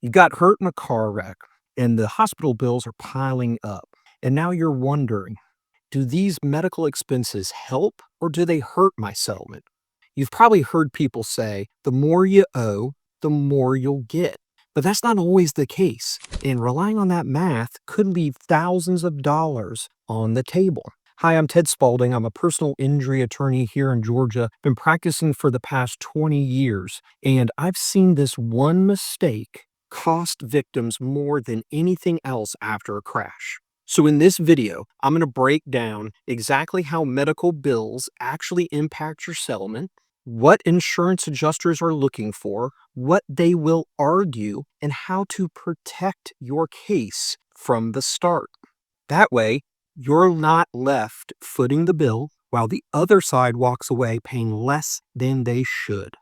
You got hurt in a car wreck, and the hospital bills are piling up. And now you're wondering, do these medical expenses help or do they hurt my settlement? You've probably heard people say, the more you owe, the more you'll get. But that's not always the case. And relying on that math could leave thousands of dollars on the table. Hi, I'm Ted Spaulding. I'm a personal injury attorney here in Georgia. Been practicing for the past 20 years, and I've seen this one mistake cost victims more than anything else after a crash. So in this video, I'm going to break down exactly how medical bills actually impact your settlement, what insurance adjusters are looking for, what they will argue, and how to protect your case from the start. That way, you're not left footing the bill while the other side walks away paying less than they should.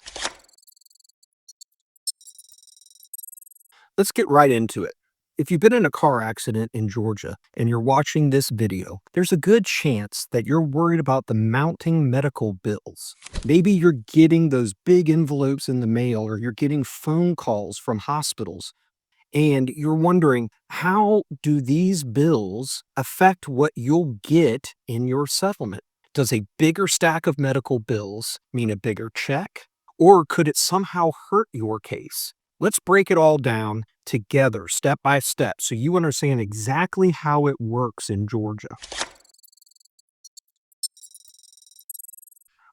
Let's get right into it. If you've been in a car accident in Georgia and you're watching this video, there's a good chance that you're worried about the mounting medical bills. Maybe you're getting those big envelopes in the mail or you're getting phone calls from hospitals and you're wondering, how do these bills affect what you'll get in your settlement? Does a bigger stack of medical bills mean a bigger check? Or could it somehow hurt your case? Let's break it all down together, step by step, so you understand exactly how it works in Georgia.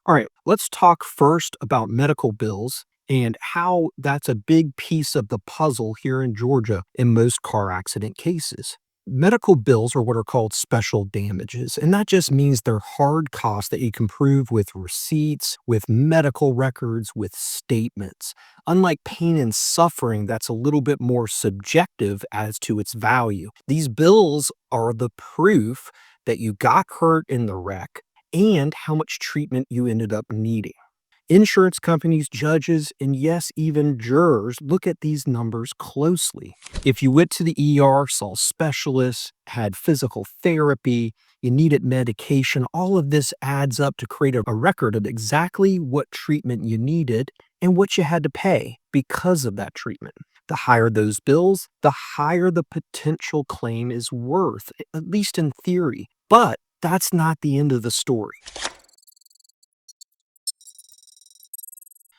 All right, let's talk first about medical bills and how that's a big piece of the puzzle here in Georgia in most car accident cases. Medical bills are what are called special damages, and that just means they're hard costs that you can prove with receipts, with medical records, with statements. Unlike pain and suffering, that's a little bit more subjective as to its value. These bills are the proof that you got hurt in the wreck and how much treatment you ended up needing. Insurance companies, judges, and yes, even jurors look at these numbers closely. If you went to the ER, saw specialists, had physical therapy, you needed medication, all of this adds up to create a record of exactly what treatment you needed and what you had to pay because of that treatment. The higher those bills, the higher the potential claim is worth, at least in theory. But that's not the end of the story.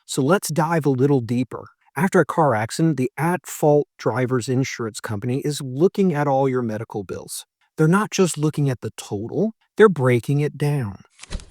So let's dive a little deeper. After a car accident, the at-fault driver's insurance company is looking at all your medical bills. They're not just looking at the total, they're breaking it down.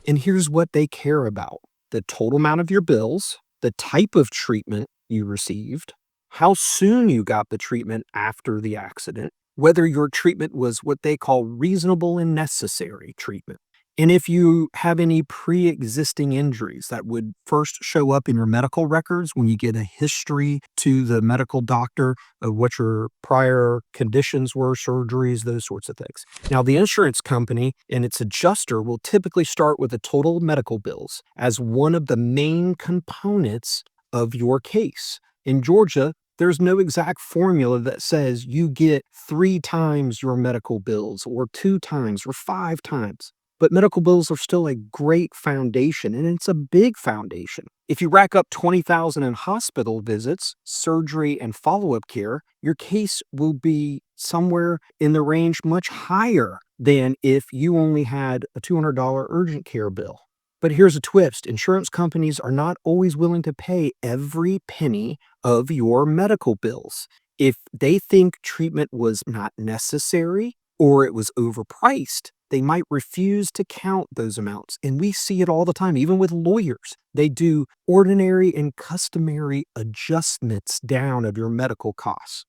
And here's what they care about: the total amount of your bills, the type of treatment you received, how soon you got the treatment after the accident, whether your treatment was what they call reasonable and necessary treatment. And if you have any pre-existing injuries that would first show up in your medical records when you get a history to the medical doctor of what your prior conditions were, surgeries, those sorts of things. Now, the insurance company and its adjuster will typically start with the total medical bills as one of the main components of your case. In Georgia, there's no exact formula that says you get 3 times your medical bills or 2 times or 5 times. But medical bills are still a great foundation, and it's a big foundation. If you rack up 20,000 in hospital visits, surgery, and follow-up care, your case will be somewhere in the range much higher than if you only had a $200 urgent care bill. But here's a twist: insurance companies are not always willing to pay every penny of your medical bills. If they think treatment was not necessary or it was overpriced, they might refuse to count those amounts. And we see it all the time, even with lawyers. They do ordinary and customary adjustments down of your medical costs.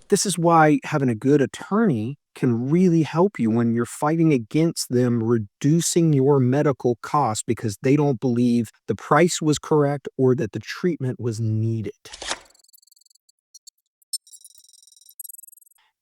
This is why having a good attorney can really help you when you're fighting against them reducing your medical costs because they don't believe the price was correct or that the treatment was needed.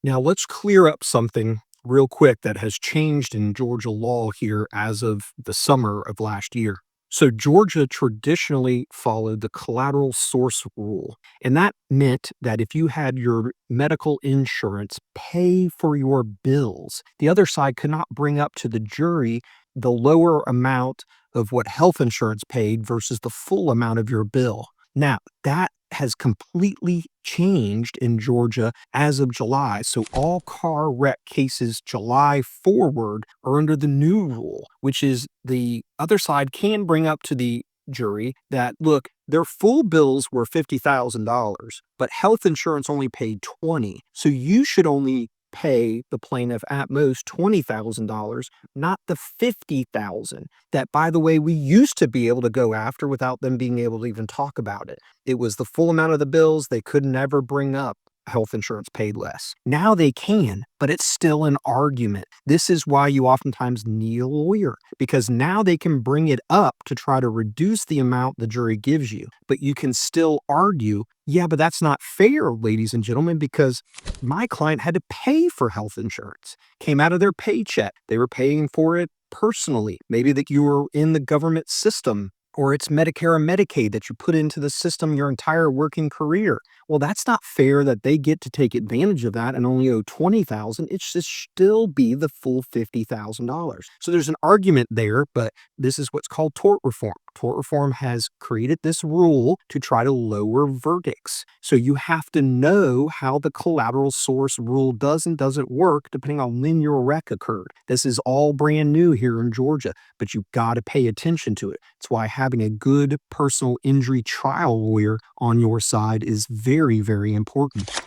Now, let's clear up something real quick that has changed in Georgia law here as of the summer of last year. So Georgia traditionally followed the collateral source rule, and that meant that if you had your medical insurance pay for your bills, the other side could not bring up to the jury the lower amount of what health insurance paid versus the full amount of your bill. Now, that has completely changed in Georgia as of July. So all car wreck cases July forward are under the new rule, which is the other side can bring up to the jury that, look, their full bills were $50,000, but health insurance only paid 20. So you should only pay the plaintiff at most $20,000, not the 50,000 that, by the way, we used to be able to go after without them being able to even talk about it. It was the full amount of the bills. They could never bring up health insurance paid less. Now they can, but it's still an argument. This is why you oftentimes need a lawyer, because now they can bring it up to try to reduce the amount the jury gives you. But you can still argue, yeah, but that's not fair, ladies and gentlemen, because my client had to pay for health insurance, came out of their paycheck. They were paying for it personally. Maybe that you were in the government system, or it's Medicare or Medicaid that you put into the system your entire working career. Well, that's not fair that they get to take advantage of that and only owe 20,000. It should still be the full $50,000. So there's an argument there, but this is what's called tort reform. Tort reform has created this rule to try to lower verdicts. So you have to know how the collateral source rule does and doesn't work depending on when your wreck occurred. This is all brand new here in Georgia, but you've got to pay attention to it. It's why having a good personal injury trial lawyer on your side is very, very important.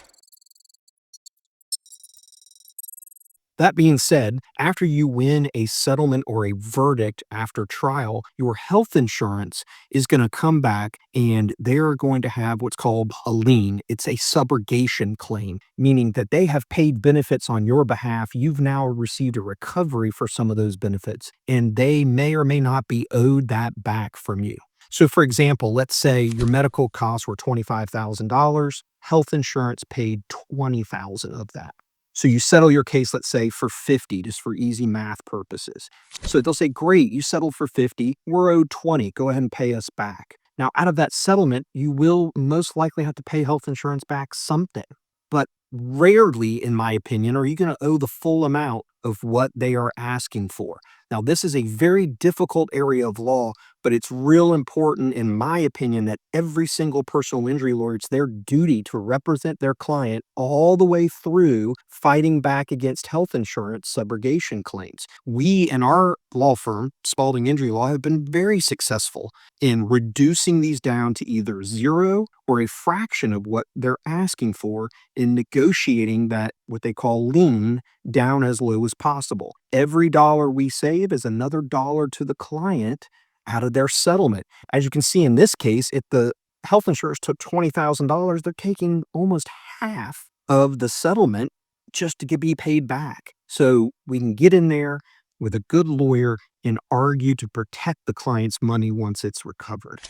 That being said, after you win a settlement or a verdict after trial, your health insurance is going to come back and they're going to have what's called a lien. It's a subrogation claim, meaning that they have paid benefits on your behalf. You've now received a recovery for some of those benefits, and they may or may not be owed that back from you. So, for example, let's say your medical costs were $25,000, health insurance paid $20,000 of that. So you settle your case, let's say, for 50, just for easy math purposes. So they'll say, great, you settled for 50, we're owed 20, go ahead and pay us back. Now, out of that settlement, you will most likely have to pay health insurance back something. But rarely, in my opinion, are you going to owe the full amount of what they are asking for. Now, this is a very difficult area of law, but it's real important, in my opinion, that every single personal injury lawyer, it's their duty to represent their client all the way through fighting back against health insurance subrogation claims. We in our law firm, Spaulding Injury Law, have been very successful in reducing these down to either zero or a fraction of what they're asking for in negotiating that, what they call lien, down as low as possible. Every dollar we save is another dollar to the client out of their settlement. As you can see in this case, if the health insurance took $20,000, they're taking almost half of the settlement just to be paid back. So we can get in there with a good lawyer and argue to protect the client's money once it's recovered.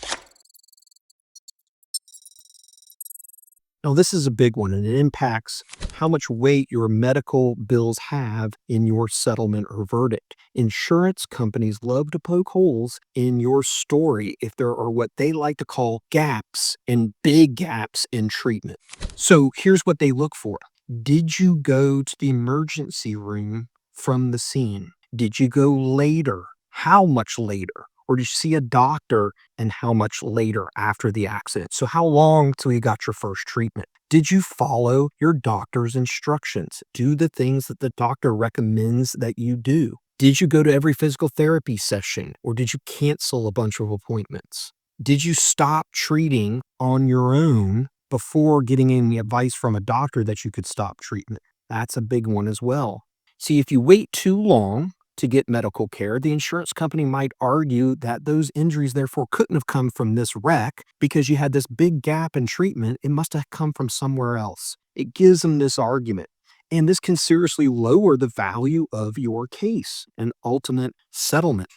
Now, this is a big one, and it impacts how much weight your medical bills have in your settlement or verdict. Insurance companies love to poke holes in your story if there are what they like to call gaps and big gaps in treatment. So here's what they look for. Did you go to the emergency room from the scene? Did you go later? How much later? Or did you see a doctor, and how much later after the accident? So how long till you got your first treatment? Did you follow your doctor's instructions? Do the things that the doctor recommends that you do? Did you go to every physical therapy session, or did you cancel a bunch of appointments? Did you stop treating on your own before getting any advice from a doctor that you could stop treatment? That's a big one as well. See, if you wait too long to get medical care, the insurance company might argue that those injuries therefore couldn't have come from this wreck because you had this big gap in treatment. It must have come from somewhere else. It gives them this argument. And this can seriously lower the value of your case and ultimate settlement.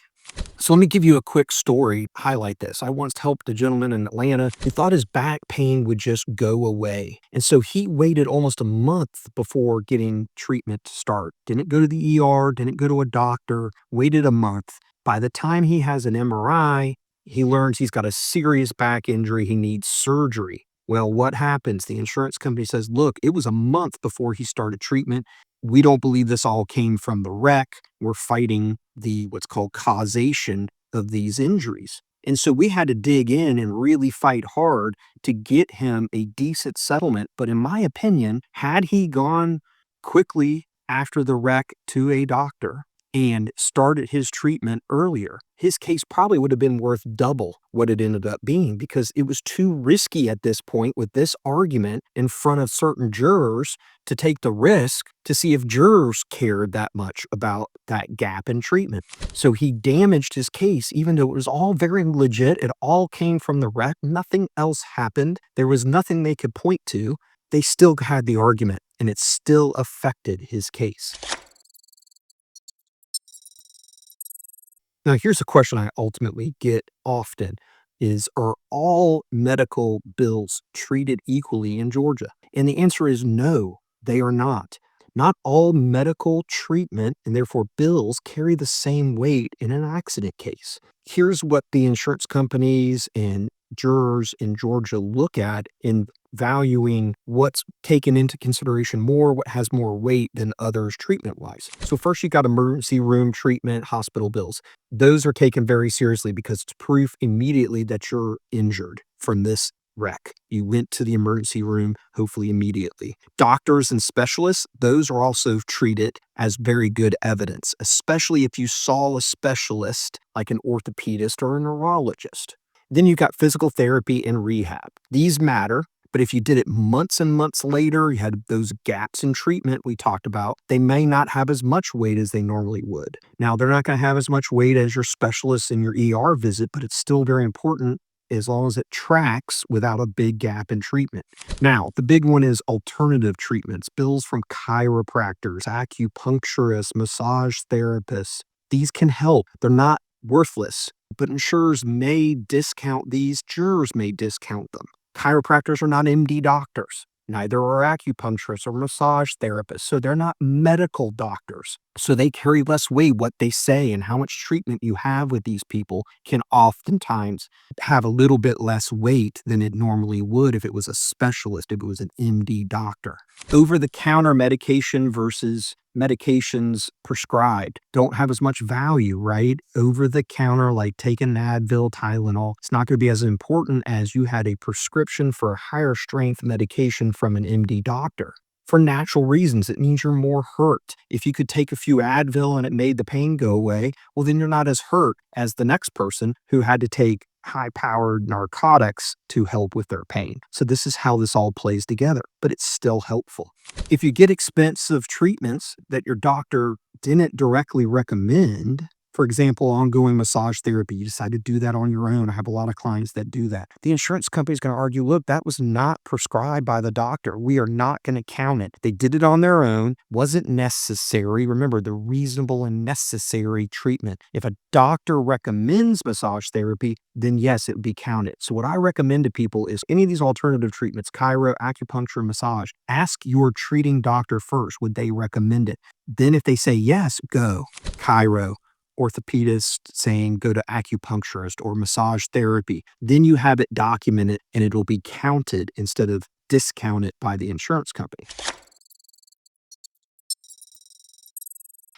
So let me give you a quick story, highlight this. I once helped a gentleman in Atlanta who thought his back pain would just go away. And so he waited almost a month before getting treatment to start. Didn't go to the ER, didn't go to a doctor, waited a month. By the time he has an MRI, he learns he's got a serious back injury. He needs surgery. Well, what happens? The insurance company says, look, it was a month before he started treatment. We don't believe this all came from the wreck. We're fighting the what's called causation of these injuries. And so we had to dig in and really fight hard to get him a decent settlement. But in my opinion, had he gone quickly after the wreck to a doctor and started his treatment earlier, his case probably would have been worth double what it ended up being, because it was too risky at this point with this argument in front of certain jurors to take the risk to see if jurors cared that much about that gap in treatment. So he damaged his case, even though it was all very legit. It all came from the wreck. Nothing else happened. There was nothing they could point to. They still had the argument, and it still affected his case. Now, here's a question I ultimately get often is, are all medical bills treated equally in Georgia? And the answer is no, they are not. Not all medical treatment and therefore bills carry the same weight in an accident case. Here's what the insurance companies and jurors in Georgia look at in valuing what's taken into consideration more, what has more weight than others treatment wise. So, first, you got emergency room treatment, hospital bills. Those are taken very seriously because it's proof immediately that you're injured from this wreck. You went to the emergency room, hopefully immediately. Doctors and specialists, those are also treated as very good evidence, especially if you saw a specialist like an orthopedist or a neurologist. Then you got physical therapy and rehab. These matter, but if you did it months and months later, you had those gaps in treatment we talked about, they may not have as much weight as they normally would. Now, they're not going to have as much weight as your specialist in your ER visit, but it's still very important as long as it tracks without a big gap in treatment. Now, the big one is alternative treatments, bills from chiropractors, acupuncturists, massage therapists. These can help. They're not worthless, but insurers may discount these, jurors may discount them. Chiropractors are not MD doctors. Neither are acupuncturists or massage therapists. So they're not medical doctors. So they carry less weight. What they say and how much treatment you have with these people can oftentimes have a little bit less weight than it normally would if it was a specialist, if it was an MD doctor. Over-the-counter medication versus medications prescribed don't have as much value, right? Over-the-counter, like taking Advil, Tylenol, it's not going to be as important as you had a prescription for a higher strength medication from an MD doctor. For natural reasons, it means you're more hurt. If you could take a few Advil and it made the pain go away, well, then you're not as hurt as the next person who had to take high-powered narcotics to help with their pain. So this is how this all plays together, but it's still helpful. If you get expensive treatments that your doctor didn't directly recommend, for example, ongoing massage therapy, you decide to do that on your own. I have a lot of clients that do that. The insurance company is going to argue, look, that was not prescribed by the doctor. We are not going to count it. They did it on their own. Wasn't necessary. Remember, the reasonable and necessary treatment. If a doctor recommends massage therapy, then yes, it would be counted. So what I recommend to people is any of these alternative treatments, chiro, acupuncture, massage, ask your treating doctor first. Would they recommend it? Then if they say yes, go. Chiro, orthopedist saying go to acupuncturist or massage therapy, then you have it documented and it'll be counted instead of discounted by the insurance company.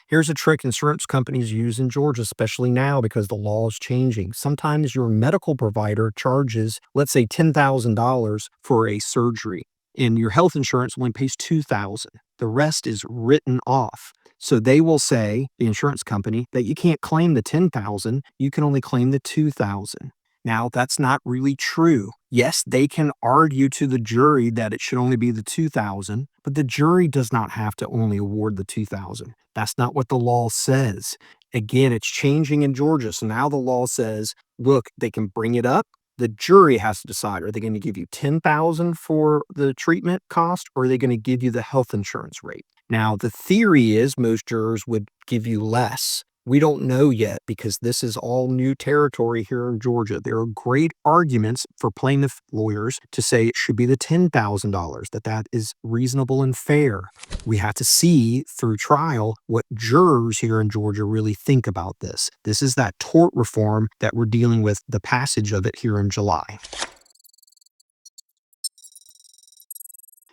Here's a trick insurance companies use in Georgia, especially now because the law is changing. Sometimes your medical provider charges, let's say $10,000 for a surgery, and your health insurance only pays $2,000. The rest is written off. So they will say, the insurance company, that you can't claim the $10,000, you can only claim the $2,000. Now, that's not really true. Yes, they can argue to the jury that it should only be the $2,000, but the jury does not have to only award the $2,000. That's not what the law says. Again, it's changing in Georgia. So now the law says, look, they can bring it up. The jury has to decide, are they going to give you $10,000 for the treatment cost, or are they going to give you the health insurance rate? Now, the theory is most jurors would give you less. We don't know yet because this is all new territory here in Georgia. There are great arguments for plaintiff lawyers to say it should be the $10,000, that is reasonable and fair. We have to see through trial what jurors here in Georgia really think about this. This is that tort reform that we're dealing with, the passage of it here in July.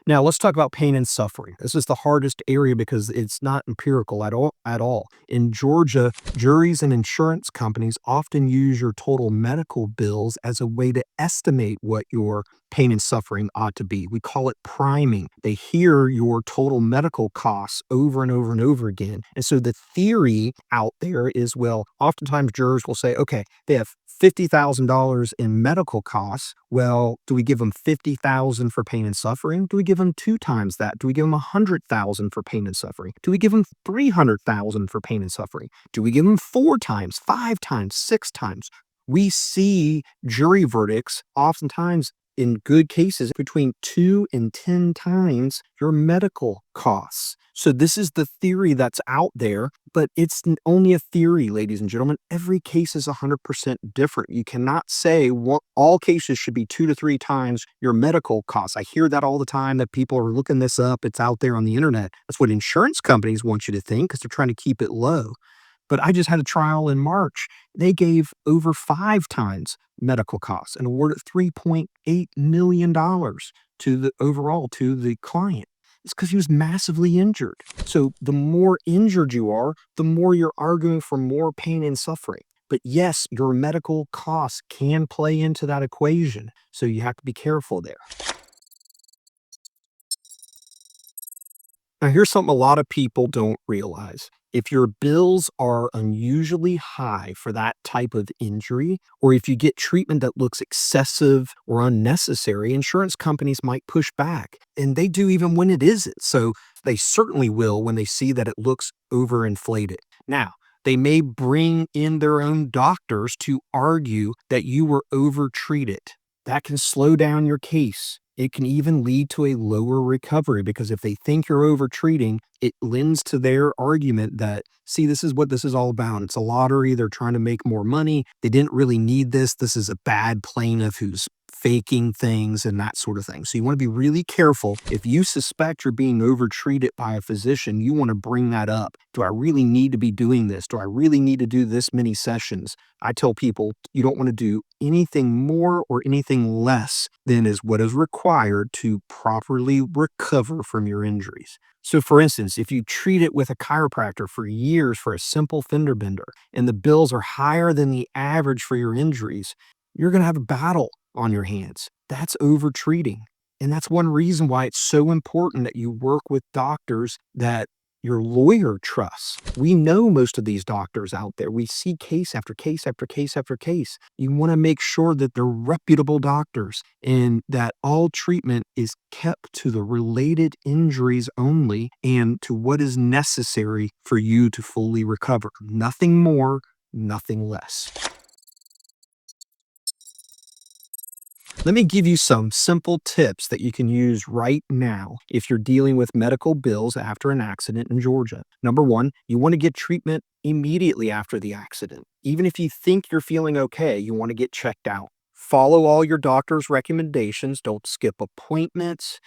Now, let's talk about pain and suffering. This is the hardest area because it's not empirical at all. In Georgia, juries and insurance companies often use your total medical bills as a way to estimate what your pain and suffering ought to be. We call it priming. They hear your total medical costs over and over and over again. And so the theory out there is, well, oftentimes jurors will say, okay, they have $50,000 in medical costs. Well, do we give them 50,000 for pain and suffering? Do we give them two times that? Do we give them 100,000 for pain and suffering? Do we give them 300,000 for pain and suffering? Do we give them four times, five times, six times? We see jury verdicts oftentimes in good cases between 2 and 10 times your medical costs. So this is the theory that's out there, but it's only a theory, ladies and gentlemen. Every case is 100% different. You cannot say all cases should be 2 to 3 times your medical costs. I hear that all the time, that people are looking this up. It's out there on the internet. That's what insurance companies want you to think because they're trying to keep it low. But I just had a trial in March. They gave over 5 times medical costs and awarded $3.8 million to the client. It's because he was massively injured. So the more injured you are, the more you're arguing for more pain and suffering. But yes, your medical costs can play into that equation. So you have to be careful there. Now, here's something a lot of people don't realize. If your bills are unusually high for that type of injury, or if you get treatment that looks excessive or unnecessary, insurance companies might push back. And they do even when it isn't. So they certainly will when they see that it looks overinflated. Now, they may bring in their own doctors to argue that you were overtreated. That can slow down your case. It can even lead to a lower recovery because if they think you're overtreating, it lends to their argument that, see, this is what this is all about. It's a lottery. They're trying to make more money. They didn't really need this. This is a bad plaintiff who's faking things and that sort of thing. So you want to be really careful. If you suspect you're being overtreated by a physician, you want to bring that up. Do I really need to be doing this? Do I really need to do this many sessions? I tell people you don't want to do anything more or anything less than is what is required to properly recover from your injuries. So for instance, if you treat it with a chiropractor for years for a simple fender bender and the bills are higher than the average for your injuries, you're going to have a battle on your hands. That's overtreating. And that's one reason why it's so important that you work with doctors that your lawyer trusts. We know most of these doctors out there. We see case after case after case after case. You want to make sure that they're reputable doctors and that all treatment is kept to the related injuries only and to what is necessary for you to fully recover. Nothing more, nothing less. Let me give you some simple tips that you can use right now if you're dealing with medical bills after an accident in Georgia. Number one, you want to get treatment immediately after the accident. Even if you think you're feeling okay, you want to get checked out. Follow all your doctor's recommendations. Don't skip appointments.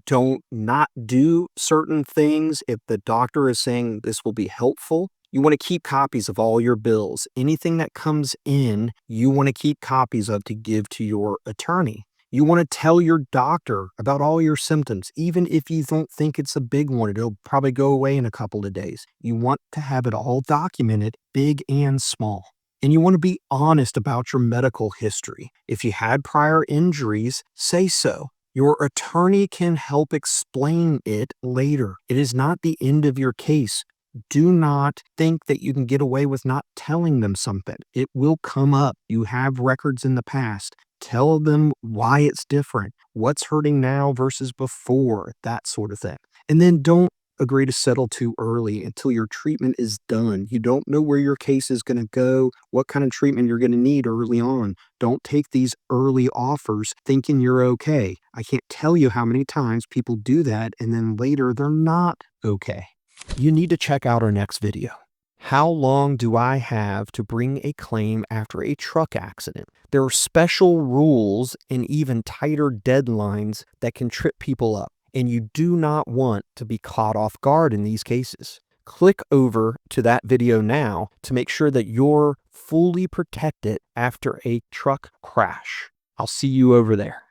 Don't not do certain things if the doctor is saying this will be helpful. You want to keep copies of all your bills. Anything that comes in, you want to keep copies of to give to your attorney. You want to tell your doctor about all your symptoms, even if you don't think it's a big one. It'll probably go away in a couple of days. You want to have it all documented, big and small. And you want to be honest about your medical history. If you had prior injuries, say so. Your attorney can help explain it later. It is not the end of your case. Do not think that you can get away with not telling them something. It will come up. You have records in the past. Tell them why it's different, what's hurting now versus before, that sort of thing. And then don't agree to settle too early until your treatment is done. You don't know where your case is going to go, what kind of treatment you're going to need early on. Don't take these early offers thinking you're okay. I can't tell you how many times people do that and then later they're not okay. You need to check out our next video. How long do I have to bring a claim after a truck accident? There are special rules and even tighter deadlines that can trip people up, and you do not want to be caught off guard in these cases. Click over to that video now to make sure that you're fully protected after a truck crash. I'll see you over there.